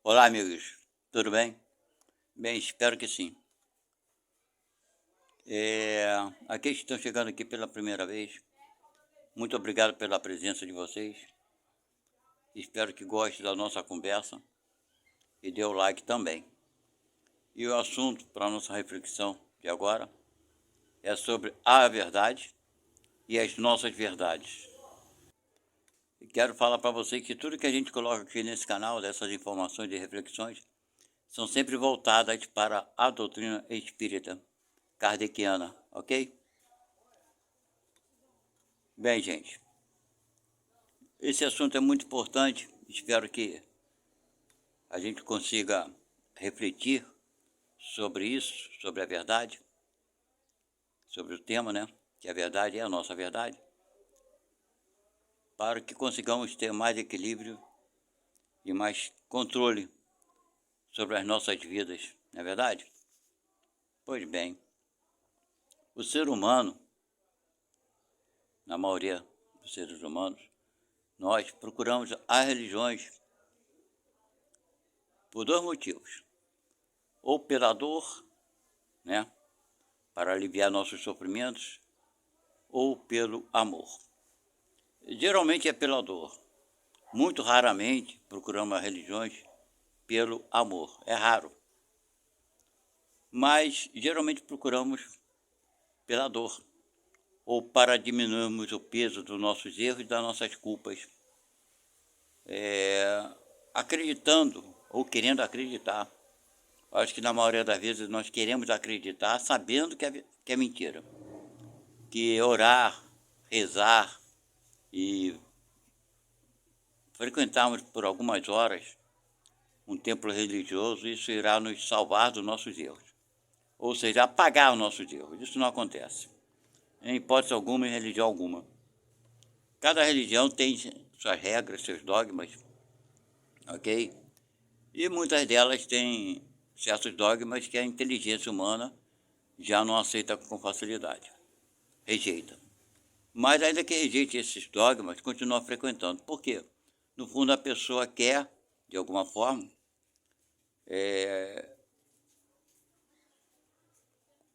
Olá, amigos. Tudo bem? Bem, espero que sim. Aqueles que estão chegando aqui pela primeira vez, muito obrigado pela presença de vocês. Espero que gostem da nossa conversa e dê o like também. E o assunto para a nossa reflexão de agora é sobre a verdade e as nossas verdades. E quero falar para vocês que tudo que a gente coloca aqui nesse canal, dessas informações e reflexões, são sempre voltadas para a doutrina espírita kardeciana, ok? Bem, gente, esse assunto é muito importante. Espero que a gente consiga refletir sobre isso, sobre a verdade, sobre o tema, né? Que a verdade é a nossa verdade, para que consigamos ter mais equilíbrio e mais controle sobre as nossas vidas, não é verdade? Pois bem, o ser humano, na maioria dos seres humanos, nós procuramos as religiões por dois motivos: ou pela dor, né? Para aliviar nossos sofrimentos, ou pelo amor. Geralmente é pela dor. Muito raramente procuramos as religiões pelo amor. É raro. Mas geralmente procuramos pela dor, ou para diminuirmos o peso dos nossos erros e das nossas culpas, acreditando ou querendo acreditar. Acho que na maioria das vezes nós queremos acreditar sabendo que é mentira. Que orar, rezar e frequentarmos por algumas horas um templo religioso, isso irá nos salvar dos nossos erros. Ou seja, apagar os nossos erros. Isso não acontece, em hipótese alguma, em religião alguma. Cada religião tem suas regras, seus dogmas, ok? E muitas delas têm certos dogmas que a inteligência humana já não aceita com facilidade, rejeita. Mas ainda que rejeite esses dogmas, continua frequentando. Por quê? No fundo, a pessoa quer, de alguma forma,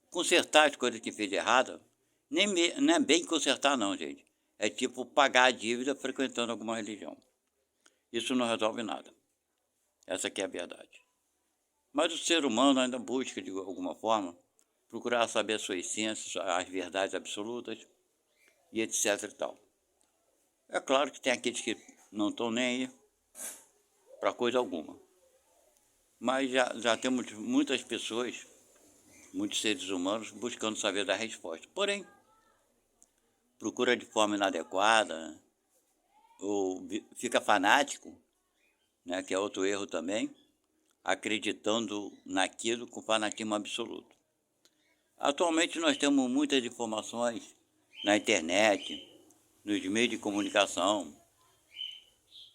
consertar as coisas que fez de errada. Não é bem consertar não, gente. É tipo pagar a dívida frequentando alguma religião. Isso não resolve nada. Essa aqui é a verdade. Mas o ser humano ainda busca, de alguma forma, procurar saber a sua essência, as verdades absolutas e etc e tal. É claro que tem aqueles que não estão nem aí para coisa alguma. Mas já temos muitas pessoas, muitos seres humanos, buscando saber da resposta. Porém, procura de forma inadequada, ou fica fanático, né, que é outro erro também, acreditando naquilo com fanatismo absoluto. Atualmente nós temos muitas informações na internet, nos meios de comunicação,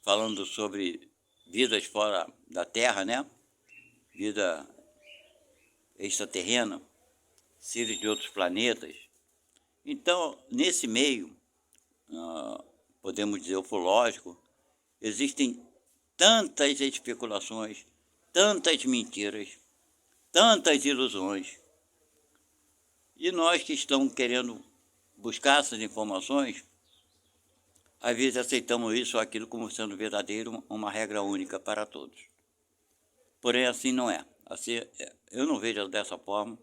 falando sobre vidas fora da Terra, né? Vida extraterrena, seres de outros planetas. Então, nesse meio, podemos dizer ufológico, existem tantas especulações, tantas mentiras, tantas ilusões. E nós que estamos querendo buscar essas informações, às vezes aceitamos isso ou aquilo como sendo verdadeiro, uma regra única para todos. Porém, assim não é. Assim, eu não vejo dessa forma.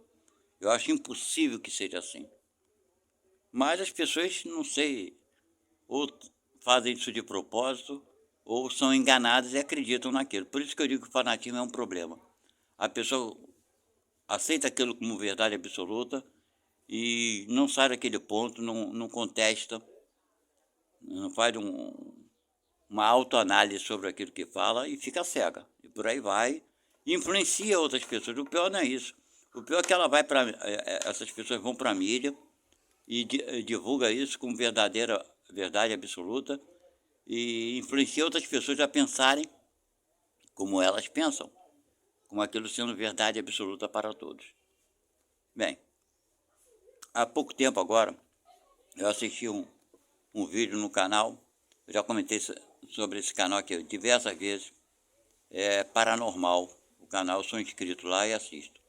Eu acho impossível que seja assim. Mas as pessoas, não sei, ou fazem isso de propósito, ou são enganadas e acreditam naquilo. Por isso que eu digo que o fanatismo é um problema. A pessoa aceita aquilo como verdade absoluta e não sai daquele ponto, não contesta, não faz uma autoanálise sobre aquilo que fala e fica cega. E por aí vai, e influencia outras pessoas. O pior não é isso. O pior é que ela vai para essas pessoas vão para a mídia e divulga isso como verdadeira verdade absoluta e influencia outras pessoas a pensarem como elas pensam, como aquilo sendo verdade absoluta para todos. Bem, há pouco tempo agora, eu assisti um vídeo no canal, eu já comentei sobre esse canal aqui diversas vezes, paranormal. O canal, eu sou inscrito lá e assisto.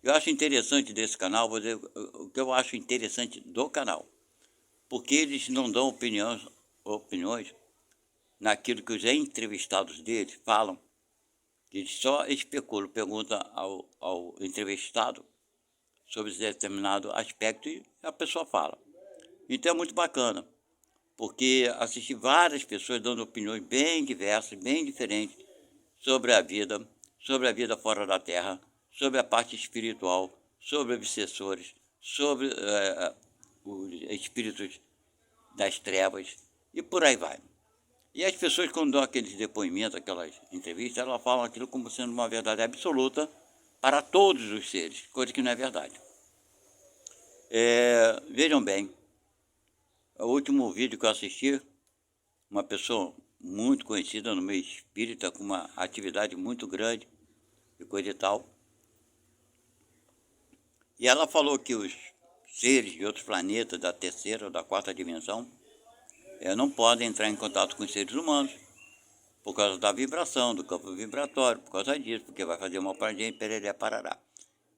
Eu acho interessante desse canal, vou dizer o que eu acho interessante do canal, porque eles não dão opiniões naquilo que os entrevistados deles falam, que eles só especulam, perguntam ao entrevistado sobre determinado aspecto e a pessoa fala. Então é muito bacana, porque assisti várias pessoas dando opiniões bem diversas, bem diferentes sobre a vida fora da Terra, sobre a parte espiritual, sobre obsessores, sobre os espíritos das trevas e por aí vai. E as pessoas, quando dão aqueles depoimentos, aquelas entrevistas, elas falam aquilo como sendo uma verdade absoluta para todos os seres, coisa que não é verdade. Vejam bem, o último vídeo que eu assisti, uma pessoa muito conhecida no meio espírita, com uma atividade muito grande e coisa e tal, e ela falou que os seres de outros planetas, da terceira ou da quarta dimensão, não podem entrar em contato com os seres humanos, por causa da vibração, do campo vibratório, por causa disso, porque vai fazer mal para a gente, pereré, parará.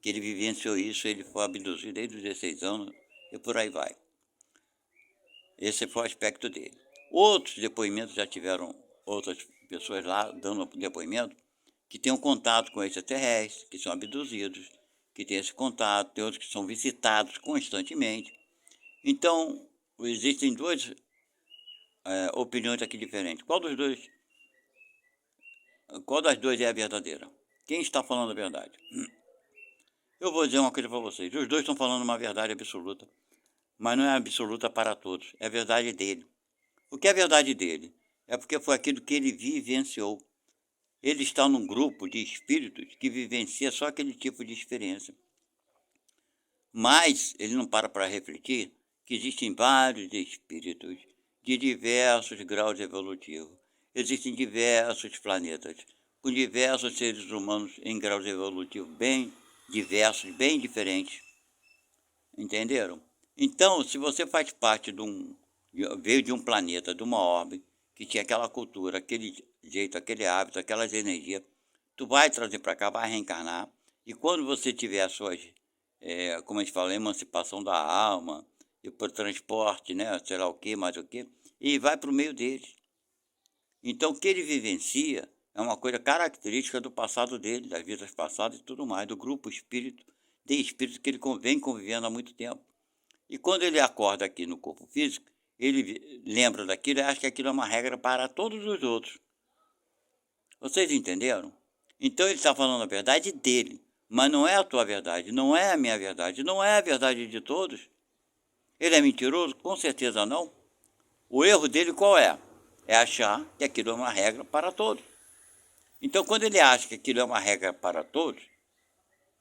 Que ele vivenciou isso, ele foi abduzido desde os 16 anos e por aí vai. Esse foi o aspecto dele. Outros depoimentos já tiveram outras pessoas lá dando depoimento que têm um contato com extraterrestres, que são abduzidos, que têm esse contato, tem outros que são visitados constantemente. Então, existem duas opiniões aqui diferentes. Qual das duas é a verdadeira? Quem está falando a verdade? Eu vou dizer uma coisa para vocês. Os dois estão falando uma verdade absoluta, mas não é absoluta para todos. É a verdade dele. O que é a verdade dele? É porque foi aquilo que ele vivenciou. Ele está num grupo de espíritos que vivencia só aquele tipo de experiência. Mas ele não para refletir que existem vários espíritos de diversos graus evolutivos. Existem diversos planetas, com diversos seres humanos em graus evolutivos bem diversos, bem diferentes. Entenderam? Então, se você faz parte veio de um planeta, de uma orbe, que tinha aquela cultura, aquele jeito, aquele hábito, aquelas energias, tu vai trazer para cá, vai reencarnar, e quando você tiver as suas, como a gente fala, emancipação da alma, e por transporte, né, sei lá o que, mais o que, e vai para o meio deles. Então, o que ele vivencia é uma coisa característica do passado dele, das vidas passadas e tudo mais, do grupo espírito, de espírito que ele vem convivendo há muito tempo. E quando ele acorda aqui no corpo físico, ele lembra daquilo e acha que aquilo é uma regra para todos os outros. Vocês entenderam? Então ele está falando a verdade dele, mas não é a tua verdade, não é a minha verdade, não é a verdade de todos. Ele é mentiroso? Com certeza não. O erro dele qual é? É achar que aquilo é uma regra para todos. Então, quando ele acha que aquilo é uma regra para todos,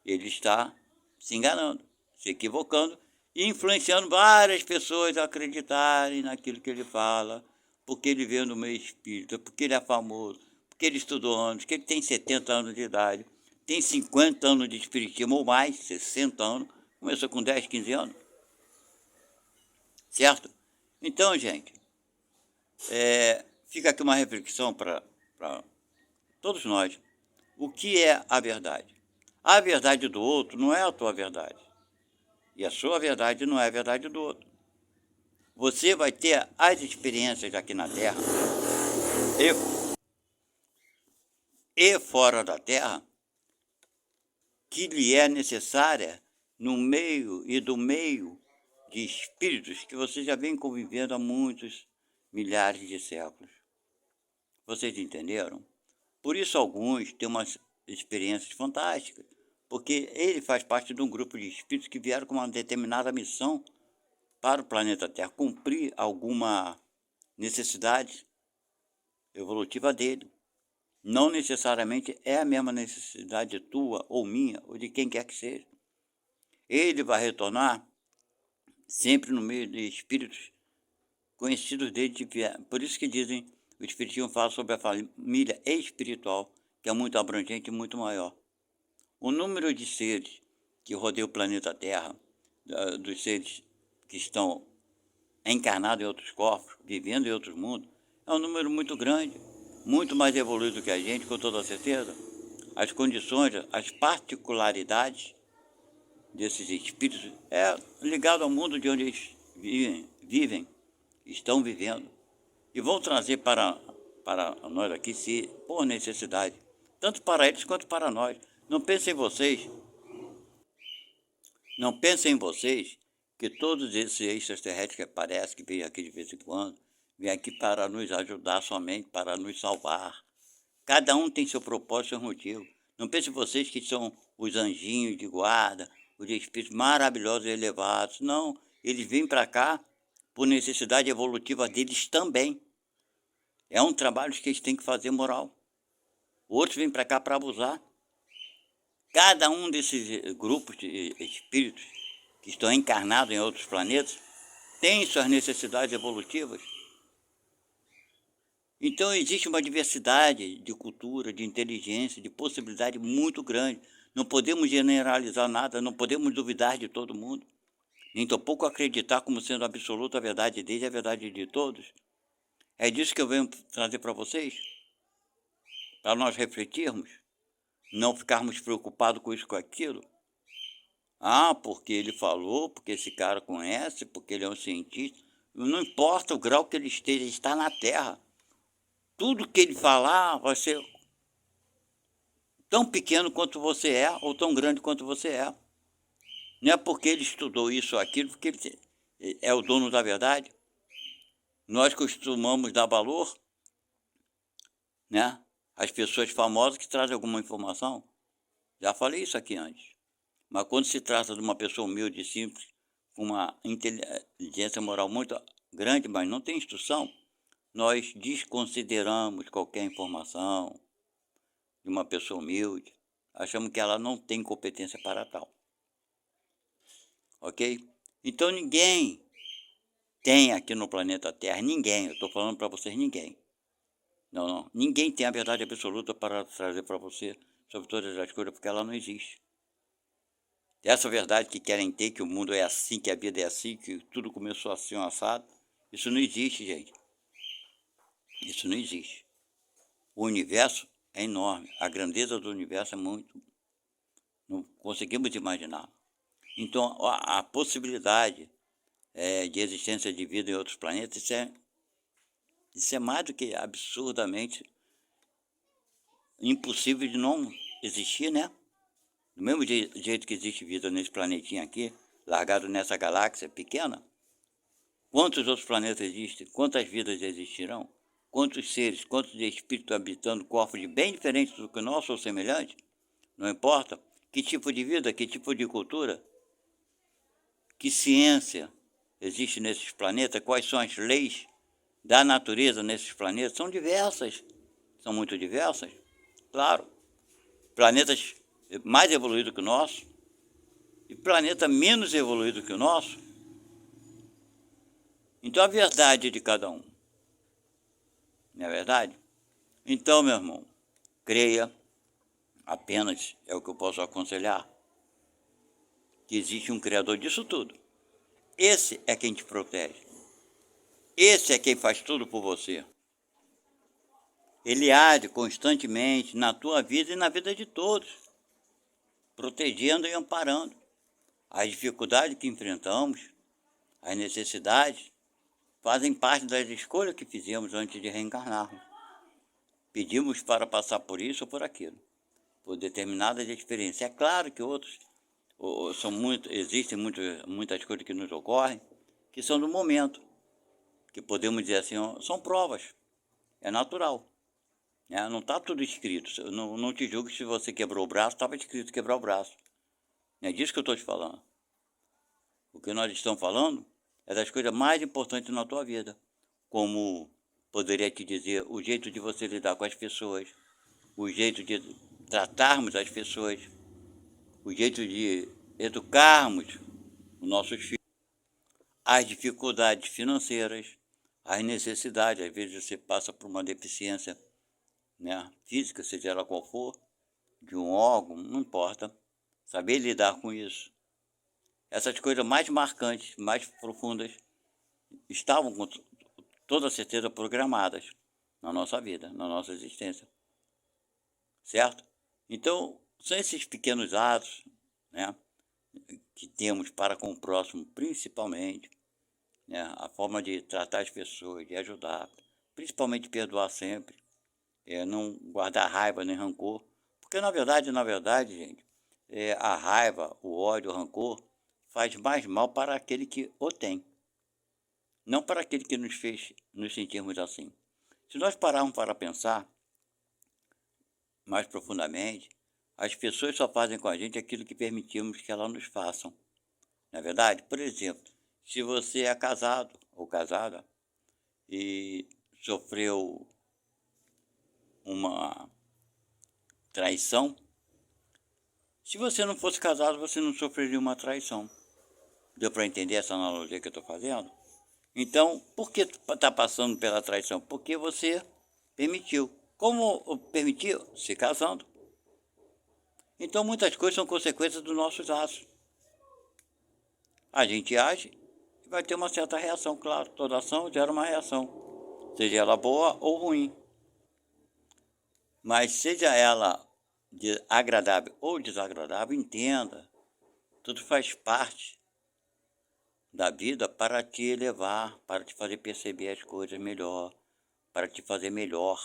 ele está se enganando, se equivocando e influenciando várias pessoas a acreditarem naquilo que ele fala, porque ele veio no meio espírita, porque ele é famoso, porque ele estudou anos, que ele tem 70 anos de idade, tem 50 anos de espiritismo ou mais, 60 anos, começou com 10, 15 anos. Certo? Então, gente, fica aqui uma reflexão para todos nós. O que é a verdade? A verdade do outro não é a tua verdade. E a sua verdade não é a verdade do outro. Você vai ter as experiências aqui na Terra e fora da Terra que lhe é necessária no meio e do meio de espíritos que você já vem convivendo há muitos milhares de séculos. Vocês entenderam? Por isso alguns têm umas experiências fantásticas, porque ele faz parte de um grupo de espíritos que vieram com uma determinada missão para o planeta Terra, cumprir alguma necessidade evolutiva dele. Não necessariamente é a mesma necessidade tua ou minha, ou de quem quer que seja. Ele vai retornar sempre no meio de espíritos conhecidos dele. Por isso que dizem, o espiritismo fala sobre a família espiritual, que é muito abrangente e muito maior. O número de seres que rodeiam o planeta Terra, dos seres que estão encarnados em outros corpos, vivendo em outros mundos, é um número muito grande. muito mais evoluídos que a gente, com toda certeza. As condições, as particularidades desses espíritos é ligado ao mundo de onde eles vivem, estão vivendo. E vão trazer para nós aqui, se por necessidade, tanto para eles quanto para nós. Não pensem vocês, não pensem em vocês que todos esses extraterrestres que aparecem, que vêm aqui de vez em quando, vêm aqui para nos ajudar somente, para nos salvar. Cada um tem seu propósito, seu motivo. Não pensem vocês que são os anjinhos de guarda, os espíritos maravilhosos e elevados. Não, eles vêm para cá por necessidade evolutiva deles também. É um trabalho que eles têm que fazer moral. Outros vêm para cá para abusar. Cada um desses grupos de espíritos que estão encarnados em outros planetas tem suas necessidades evolutivas. Então existe uma diversidade de cultura, de inteligência, de possibilidade muito grande. Não podemos generalizar nada, não podemos duvidar de todo mundo, nem tampouco acreditar como sendo absoluta a verdade deles e a verdade de todos. É disso que eu venho trazer para vocês, para nós refletirmos, não ficarmos preocupados com isso, com aquilo. Ah, porque ele falou, porque esse cara conhece, porque ele é um cientista. Não importa o grau que ele esteja, ele está na Terra. Tudo que ele falar vai ser tão pequeno quanto você é, ou tão grande quanto você é. Não é porque ele estudou isso ou aquilo, porque ele é o dono da verdade. Nós costumamos dar valor, né, às pessoas famosas que trazem alguma informação. Já falei isso aqui antes. Mas quando se trata de uma pessoa humilde e simples, com uma inteligência moral muito grande, mas não tem instrução, nós desconsideramos qualquer informação de uma pessoa humilde, achamos que ela não tem competência para tal. Ok? Então ninguém tem aqui no planeta Terra, ninguém, eu estou falando para vocês, ninguém. Não, ninguém tem a verdade absoluta para trazer para você sobre todas as coisas, porque ela não existe. Essa verdade que querem ter, que o mundo é assim, que a vida é assim, que tudo começou assim, um assado, isso não existe, gente. Isso não existe. O universo é enorme, a grandeza do universo é muito, não conseguimos imaginar. Então, a possibilidade de existência de vida em outros planetas, isso é mais do que absurdamente impossível de não existir, né? Do mesmo jeito que existe vida nesse planetinha aqui, largado nessa galáxia pequena, quantos outros planetas existem? Quantas vidas existirão? Quantos seres, quantos espíritos habitando corpos bem diferentes do que o nosso ou semelhantes? Não importa. Que tipo de vida, que tipo de cultura, que ciência existe nesses planetas, quais são as leis da natureza nesses planetas, são diversas, são muito diversas, claro. Planetas mais evoluídos que o nosso e planeta menos evoluído que o nosso. Então a verdade é de cada um, não é verdade? Então, meu irmão, creia, apenas é o que eu posso aconselhar, que existe um Criador disso tudo. Esse é quem te protege. Esse é quem faz tudo por você. Ele age constantemente na tua vida e na vida de todos, protegendo e amparando. As dificuldades que enfrentamos, as necessidades, fazem parte das escolhas que fizemos antes de reencarnarmos. Pedimos para passar por isso ou por aquilo, por determinadas experiências. É claro que outros, existem muitas coisas que nos ocorrem, que são do momento, que podemos dizer assim, são provas, é natural. Não está tudo escrito, eu não te julgo que se você quebrou o braço, estava escrito quebrar o braço. Não é disso que eu estou te falando. O que nós estamos falando é das coisas mais importantes na tua vida, como poderia te dizer o jeito de você lidar com as pessoas, o jeito de tratarmos as pessoas, o jeito de educarmos os nossos filhos, as dificuldades financeiras, as necessidades. Às vezes você passa por uma deficiência, né, física, seja ela qual for, de um órgão, não importa, saber lidar com isso. Essas coisas mais marcantes, mais profundas, estavam com toda certeza programadas. na nossa vida, na nossa existência, certo? Então, são esses pequenos atos, né, que temos para com o próximo, principalmente, né, a forma de tratar as pessoas, de ajudar, principalmente perdoar sempre, não guardar raiva nem rancor, porque na verdade, gente, a raiva, o ódio, o rancor faz mais mal para aquele que o tem, não para aquele que nos fez nos sentirmos assim. Se nós pararmos para pensar mais profundamente, as pessoas só fazem com a gente aquilo que permitimos que elas nos façam. Não é verdade? Por exemplo, se você é casado ou casada e sofreu uma traição, se você não fosse casado, você não sofreria uma traição. Deu para entender essa analogia que eu estou fazendo? Então, por que está passando pela traição? Porque você permitiu. Como permitiu? Se casando. Então, muitas coisas são consequências dos nossos atos. A gente age e vai ter uma certa reação, claro. Toda ação gera uma reação, seja ela boa ou ruim. Mas seja ela agradável ou desagradável, entenda, tudo faz parte da vida para te elevar, para te fazer perceber as coisas melhor, para te fazer melhor.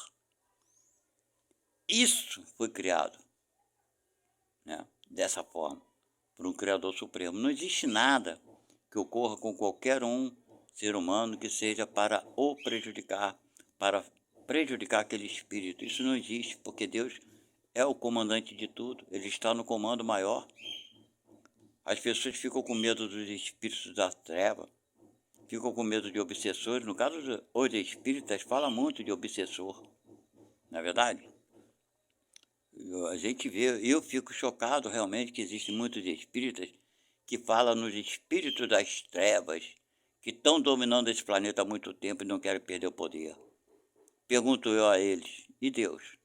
Isso foi criado, né, dessa forma, por um Criador Supremo. Não existe nada que ocorra com qualquer ser humano que seja para o prejudicar, para prejudicar aquele espírito. Isso não existe, porque Deus é o comandante de tudo, Ele está no comando maior. As pessoas ficam com medo dos espíritos da treva, ficam com medo de obsessores. No caso, os espíritas falam muito de obsessor, não é verdade? A gente vê, eu fico chocado realmente que existem muitos espíritas que falam nos espíritos das trevas, que estão dominando esse planeta há muito tempo e não querem perder o poder. Pergunto eu a eles, e Deus?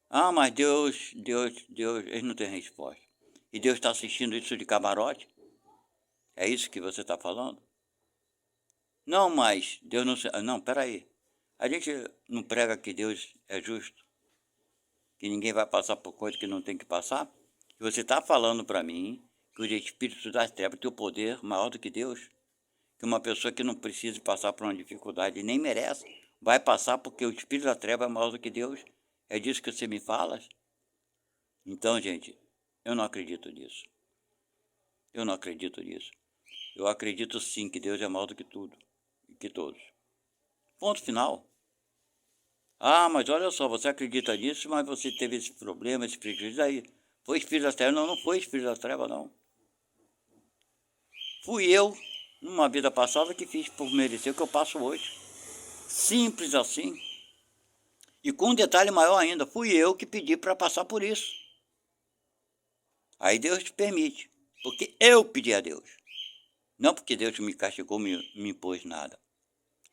Ah, mas Deus, eles não têm resposta. E Deus está assistindo isso de camarote? É isso que você está falando? Não, mas Deus não... Não, peraí. A gente não prega que Deus é justo? Que ninguém vai passar por coisa que não tem que passar? E você está falando para mim que os espíritos das trevas têm o poder maior do que Deus? Que uma pessoa que não precisa passar por uma dificuldade e nem merece, vai passar porque o espírito da treva é maior do que Deus? É disso que você me fala? Então, gente, eu não acredito nisso. Eu não acredito nisso. Eu acredito sim que Deus é maior do que tudo e que todos. Ponto final. Ah, mas olha só, você acredita nisso, mas você teve esse problema, esse prejuízo aí. Foi espírito da treva? Não, não foi espírito da treva, não. Fui eu, numa vida passada, que fiz por merecer o que eu passo hoje. Simples assim. E com um detalhe maior ainda, fui eu que pedi para passar por isso. Aí Deus te permite, porque eu pedi a Deus. Não porque Deus me castigou, me impôs nada.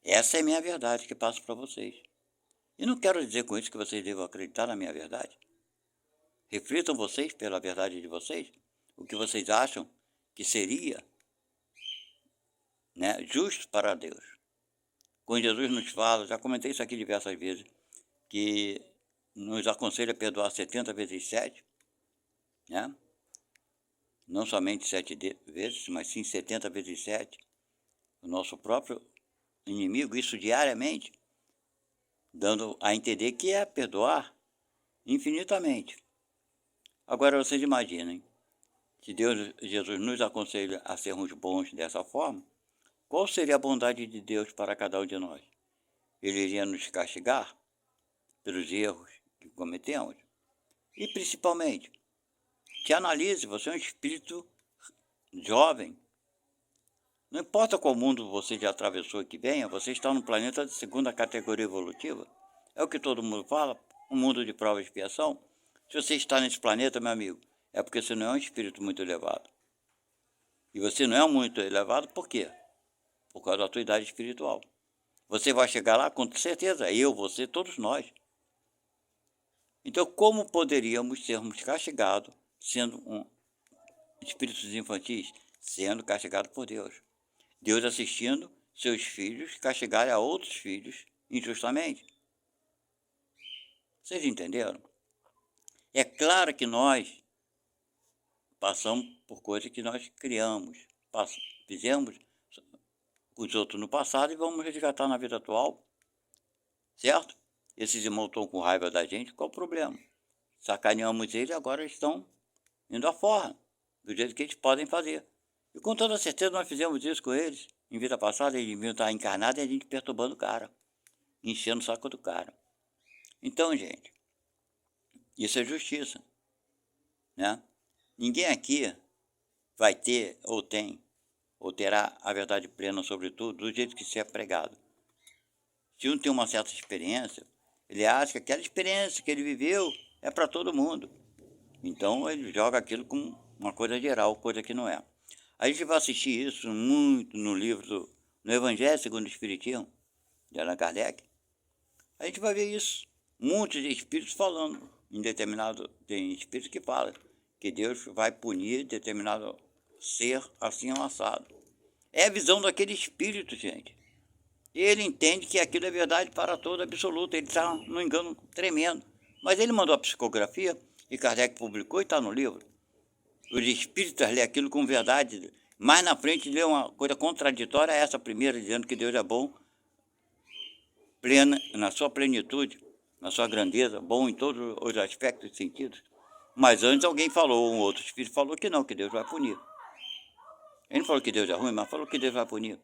Essa é a minha verdade que passo para vocês. E não quero dizer com isso que vocês devam acreditar na minha verdade. Reflitam vocês pela verdade de vocês, o que vocês acham que seria, né, justo para Deus. Quando Jesus nos fala, já comentei isso aqui diversas vezes, que nos aconselha a perdoar 70 vezes 7, né? Não somente 7 vezes, mas sim 70 vezes 7, o nosso próprio inimigo, isso diariamente, dando a entender que é perdoar infinitamente. Agora vocês imaginem, se Jesus nos aconselha a sermos bons dessa forma, qual seria a bondade de Deus para cada um de nós? Ele iria nos castigar pelos erros que cometemos? E principalmente, te analise, você é um espírito jovem. Não importa qual mundo você já atravessou que venha, você está no planeta de segunda categoria evolutiva. É o que todo mundo fala, um mundo de prova e expiação. Se você está nesse planeta, meu amigo, é porque você não é um espírito muito elevado. E você não é muito elevado por quê? Por causa da tua idade espiritual. Você vai chegar lá com certeza, eu, você, todos nós. Então, como poderíamos sermos castigados sendo espíritos infantis? Sendo castigados por Deus. Deus assistindo seus filhos castigarem a outros filhos injustamente. Vocês entenderam? É claro que nós passamos por coisas que nós criamos, fizemos com os outros no passado e vamos resgatar na vida atual, certo? Esses irmãos estão com raiva da gente, qual o problema? Sacaneamos eles, agora estão indo à forra, do jeito que eles podem fazer. E com toda certeza nós fizemos isso com eles. Em vida passada eles deviam estar encarnados e a gente perturbando o cara, enchendo o saco do cara. Então, gente, isso é justiça, né? Ninguém aqui vai ter, ou tem, ou terá a verdade plena sobre tudo, do jeito que se é pregado. Se um tem uma certa experiência, ele acha que aquela experiência que ele viveu é para todo mundo. Então ele joga aquilo como uma coisa geral, coisa que não é. A gente vai assistir isso muito no livro, no Evangelho segundo o Espiritismo, de Allan Kardec. A gente vai ver isso. Muitos espíritos falando, tem espíritos que falam que Deus vai punir determinado ser assim ou assado. É a visão daquele espírito, gente. Ele entende que aquilo é verdade para todo absoluto. Ele está num engano tremendo. Mas ele mandou a psicografia e Kardec publicou e está no livro. Os espíritas lê aquilo com verdade. Mais na frente lê uma coisa contraditória a essa primeira, dizendo que Deus é bom, plena, na sua plenitude, na sua grandeza, bom em todos os aspectos e sentidos. Mas antes alguém falou, um outro espírito falou que não, que Deus vai punir. Ele não falou que Deus é ruim, mas falou que Deus vai punir.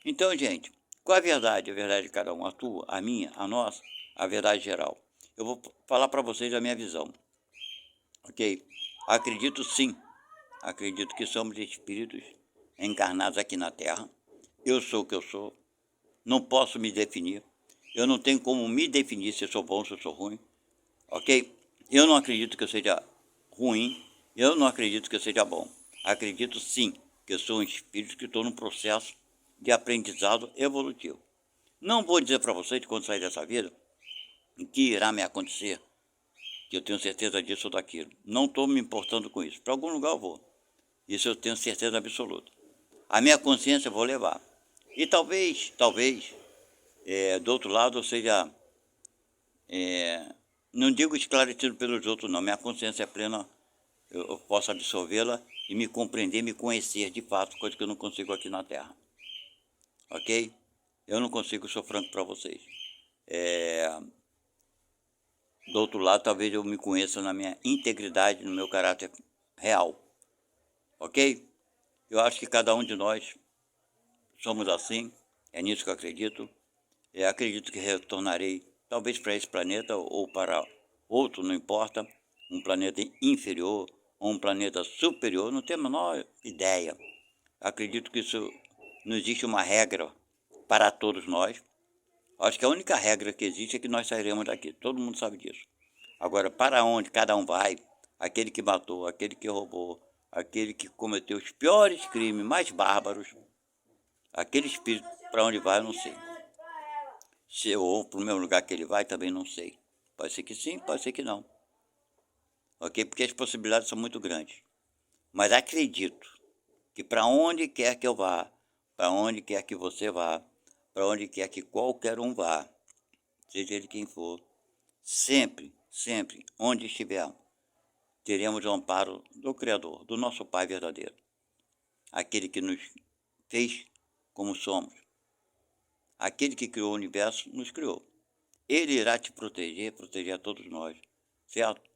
Então, gente, qual a verdade? A verdade de cada um, a tua, a minha, a nossa, a verdade geral. Eu vou falar para vocês a minha visão, ok? Acredito sim, acredito que somos espíritos encarnados aqui na Terra. Eu sou o que eu sou, não posso me definir. Eu não tenho como me definir se eu sou bom ou se eu sou ruim, ok? Eu não acredito que eu seja ruim, eu não acredito que eu seja bom. Acredito sim que eu sou um espírito que estou num processo de aprendizado evolutivo. Não vou dizer para vocês, quando sair dessa vida, o que irá me acontecer, que eu tenho certeza disso ou daquilo. Não estou me importando com isso. Para algum lugar eu vou. Isso eu tenho certeza absoluta. A minha consciência eu vou levar. E talvez, do outro lado, eu seja, não digo esclarecido pelos outros, não. Minha consciência é plena, eu posso absorvê-la e me compreender, me conhecer de fato, coisa que eu não consigo aqui na Terra. Ok? Eu não consigo, sou franco para vocês. Do outro lado, talvez eu me conheça na minha integridade, no meu caráter real. Ok? Eu acho que cada um de nós somos assim, é nisso que eu acredito. Acredito que retornarei, talvez para esse planeta ou para outro, não importa, um planeta inferior ou um planeta superior, não tenho a menor ideia. Acredito que isso não existe uma regra para todos nós. Acho que a única regra que existe é que nós sairemos daqui, todo mundo sabe disso. Agora, para onde cada um vai, aquele que matou, aquele que roubou, aquele que cometeu os piores crimes, mais bárbaros, aquele espírito, para onde vai, eu não sei. Se ou para o mesmo lugar que ele vai, também não sei. Pode ser que sim, pode ser que não. Ok? Porque as possibilidades são muito grandes. Mas acredito que para onde quer que eu vá, para onde quer que você vá, para onde quer que qualquer um vá, seja ele quem for, sempre, sempre, onde estiver, teremos o amparo do Criador, do nosso Pai verdadeiro. Aquele que nos fez como somos. Aquele que criou o universo, nos criou. Ele irá te proteger, proteger a todos nós, certo?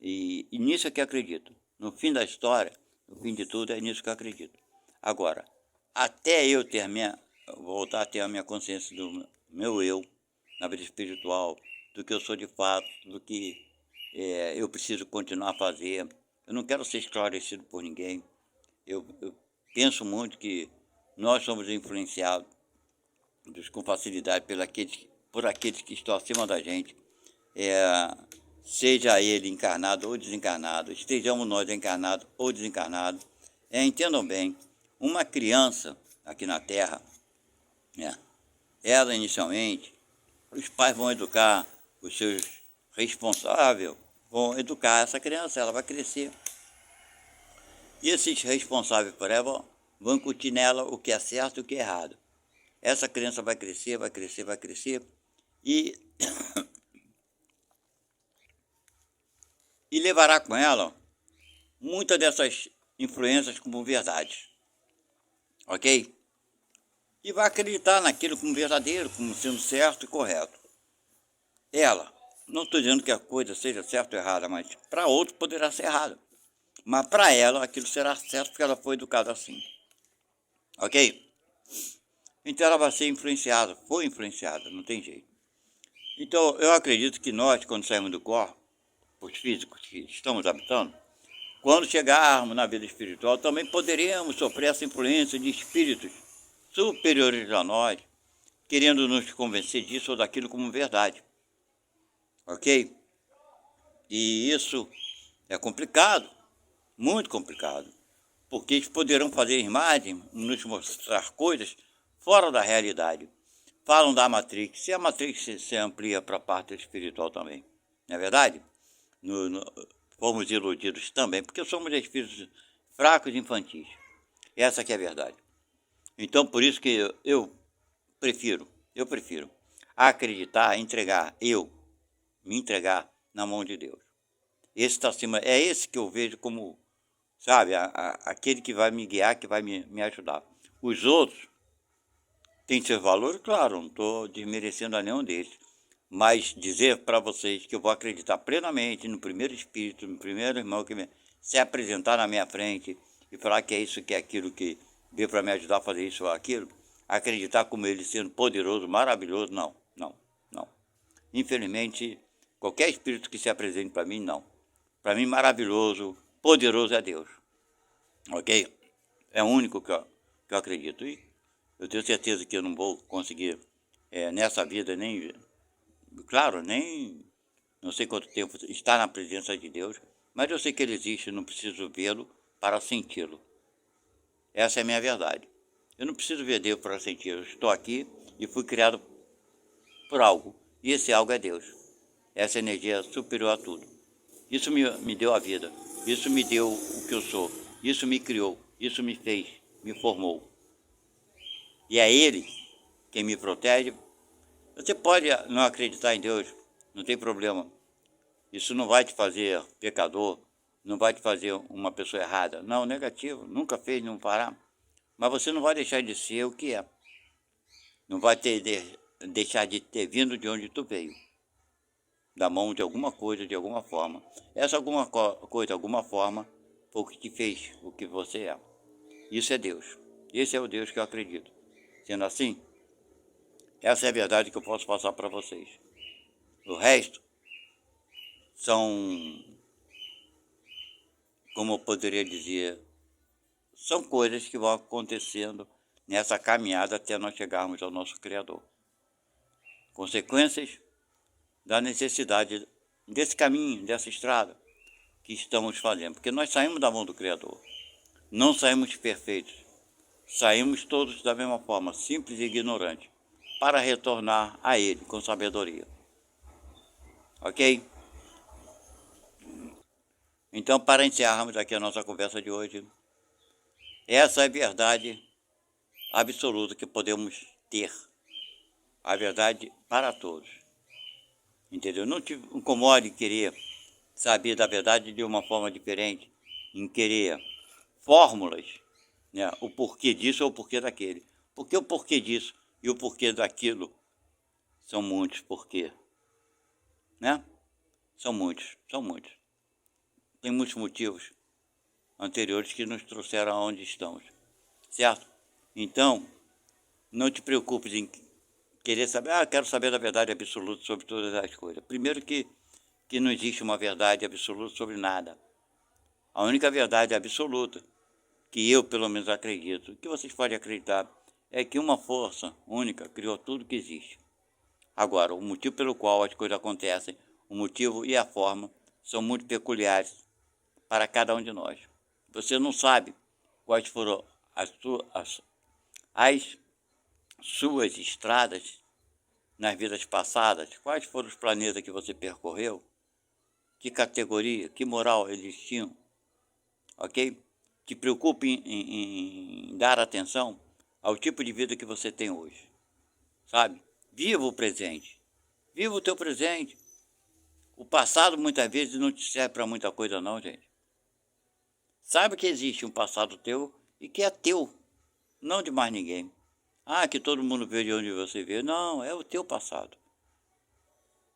E nisso é que acredito. No fim da história, no fim de tudo, é nisso que eu acredito. Agora, até eu voltar a ter a minha consciência do meu eu, na vida espiritual, do que eu sou de fato, do que eu preciso continuar a fazer. Eu não quero ser esclarecido por ninguém. Eu penso muito que nós somos influenciados com facilidade por aqueles que estão acima da gente, seja ele encarnado ou desencarnado, estejamos nós encarnados ou desencarnados. Entendam bem, uma criança aqui na Terra, ela inicialmente, os pais vão educar os seus responsáveis, vão educar essa criança, ela vai crescer. E esses responsáveis por ela vão incutir nela o que é certo e o que é errado. essa criança vai crescer, vai crescer, vai crescer e, e levará com ela muitas dessas influências como verdade, ok? E vai acreditar naquilo como verdadeiro, como sendo certo e correto. Ela, não estou dizendo que a coisa seja certa ou errada, mas para outro poderá ser errada. Mas para ela aquilo será certo porque ela foi educada assim, ok? Então ela vai ser influenciada, foi influenciada, não tem jeito. Então eu acredito que nós, quando saímos do corpo, os físicos que estamos habitando, quando chegarmos na vida espiritual, também poderemos sofrer essa influência de espíritos superiores a nós, querendo nos convencer disso ou daquilo como verdade, ok? E isso é complicado, muito complicado, porque eles poderão fazer imagens, nos mostrar coisas fora da realidade. Falam da Matrix, e a Matrix se amplia para a parte espiritual também, não é verdade? Fomos iludidos também, porque somos espíritos fracos e infantis. Essa que é a verdade. Então, por isso que eu prefiro acreditar, me entregar na mão de Deus. Esse está acima, é esse que eu vejo como, sabe, aquele que vai me guiar, que vai me ajudar. Os outros têm seus valores, claro, não estou desmerecendo a nenhum deles. Mas dizer para vocês que eu vou acreditar plenamente no primeiro espírito, no primeiro irmão que se apresentar na minha frente e falar que é isso, que é aquilo, que veio para me ajudar a fazer isso ou aquilo, acreditar como ele sendo poderoso, maravilhoso, não. Infelizmente, qualquer espírito que se apresente para mim, não. Para mim, maravilhoso, poderoso é Deus. Ok? É o único que eu acredito. E eu tenho certeza que eu não vou conseguir, nessa vida, nem... Claro, nem... Não sei quanto tempo estar na presença de Deus, mas eu sei que Ele existe, não preciso vê-lo para senti-lo. Essa é a minha verdade. Eu não preciso ver Deus para sentir. Eu estou aqui e fui criado por algo. E esse algo é Deus. Essa energia é superior a tudo. Isso me deu a vida. Isso me deu o que eu sou. Isso me criou. Isso me fez. Me formou. E é Ele quem me protege. Você pode não acreditar em Deus. Não tem problema. Isso não vai te fazer pecador. Não vai te fazer uma pessoa errada. Não, negativo. Nunca fez, não fará. Mas você não vai deixar de ser o que é. Não vai deixar de ter vindo de onde tu veio. Da mão de alguma coisa, de alguma forma. Essa alguma coisa, alguma forma, foi o que te fez o que você é. Isso é Deus. Esse é o Deus que eu acredito. Sendo assim, essa é a verdade que eu posso passar para vocês. O resto são, como eu poderia dizer, são coisas que vão acontecendo nessa caminhada até nós chegarmos ao nosso Criador. Consequências da necessidade desse caminho, dessa estrada que estamos fazendo. Porque nós saímos da mão do Criador. Não saímos perfeitos. Saímos todos da mesma forma, simples e ignorantes, para retornar a Ele com sabedoria. Ok? Então, para encerrarmos aqui a nossa conversa de hoje, essa é a verdade absoluta que podemos ter. A verdade para todos. Entendeu? Não te incomode em querer saber da verdade de uma forma diferente, em querer fórmulas, né? O porquê disso ou o porquê daquele. Porque o porquê disso e o porquê daquilo são muitos porquê, né? São muitos. Tem muitos motivos anteriores que nos trouxeram aonde estamos, certo? Então, não te preocupes em querer saber, quero saber da verdade absoluta sobre todas as coisas. Primeiro que não existe uma verdade absoluta sobre nada. A única verdade absoluta, que eu pelo menos acredito, que vocês podem acreditar, é que uma força única criou tudo que existe. Agora, o motivo pelo qual as coisas acontecem, o motivo e a forma, são muito peculiares para cada um de nós. Você não sabe quais foram as suas estradas nas vidas passadas, quais foram os planetas que você percorreu, que categoria, que moral eles tinham, ok? Te preocupe em dar atenção ao tipo de vida que você tem hoje. sabe? Viva o presente. Viva o teu presente. O passado muitas vezes não te serve para muita coisa não, gente. Saiba que existe um passado teu e que é teu, não de mais ninguém. Ah, que todo mundo vê de onde você veio. Não, é o teu passado.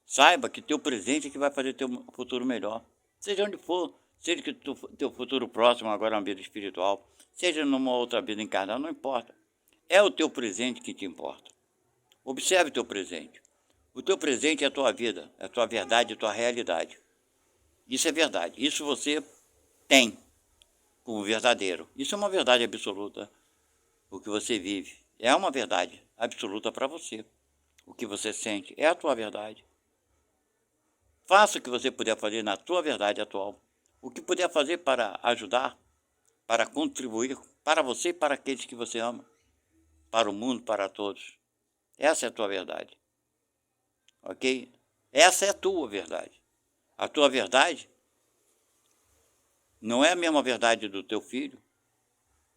Saiba que teu presente é que vai fazer teu futuro melhor. Seja onde for, seja que teu futuro próximo agora é uma vida espiritual, seja numa outra vida encarnada, não importa. É o teu presente que te importa. Observe o teu presente. O teu presente é a tua vida, é a tua verdade, a tua realidade. Isso é verdade. Isso você tem como verdadeiro. Isso é uma verdade absoluta. O que você vive é uma verdade absoluta para você. O que você sente é a tua verdade. Faça o que você puder fazer na tua verdade atual. O que puder fazer para ajudar, para contribuir para você e para aqueles que você ama. Para o mundo, para todos. Essa é a tua verdade. Ok? Essa é a tua verdade. A tua verdade não é a mesma verdade do teu filho,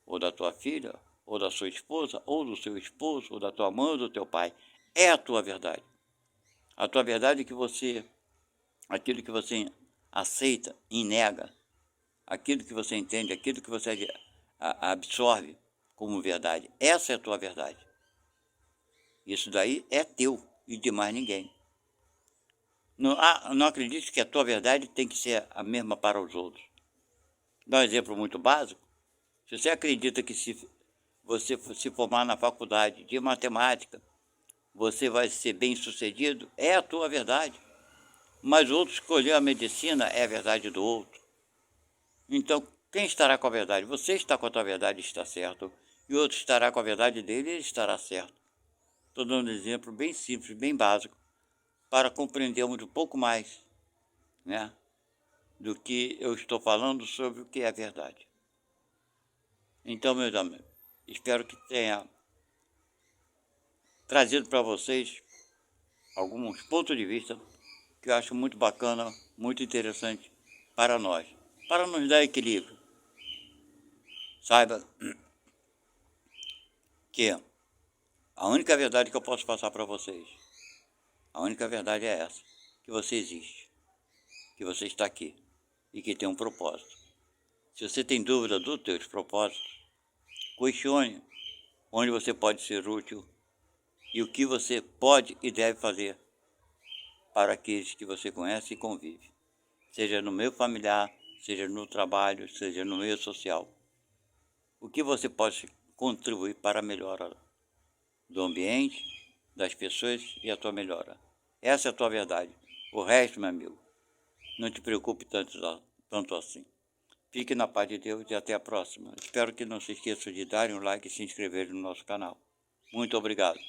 ou da tua filha, ou da sua esposa, ou do seu esposo, ou da tua mãe, ou do teu pai. É a tua verdade. A tua verdade é que você, aquilo que você aceita e nega, aquilo que você entende, aquilo que você absorve como verdade. Essa é a tua verdade. Isso daí é teu e de mais ninguém. Não acredite que a tua verdade tem que ser a mesma para os outros. Dá um exemplo muito básico. Se você acredita que se você se formar na faculdade de matemática, você vai ser bem sucedido, é a tua verdade. Mas o outro escolheu a medicina, é a verdade do outro. Então, quem estará com a verdade? Você está com a tua verdade, está certo. E o outro estará com a verdade dele, ele estará certo. Estou dando um exemplo bem simples, bem básico, para compreendermos um pouco mais, né, do que eu estou falando sobre o que é verdade. Então, meus amigos, espero que tenha trazido para vocês alguns pontos de vista que eu acho muito bacana, muito interessante para nós, para nos dar equilíbrio. Saiba que a única verdade que eu posso passar para vocês, a única verdade é essa, que você existe, que você está aqui e que tem um propósito. Se você tem dúvida dos teus propósitos, questione onde você pode ser útil e o que você pode e deve fazer para aqueles que você conhece e convive, seja no meio familiar, seja no trabalho, seja no meio social. O que você pode contribuir para a melhora do ambiente, das pessoas e a tua melhora. Essa é a tua verdade. O resto, meu amigo, não te preocupe tanto assim. Fique na paz de Deus e até a próxima. Espero que não se esqueça de darem um like e se inscrever no nosso canal. Muito obrigado.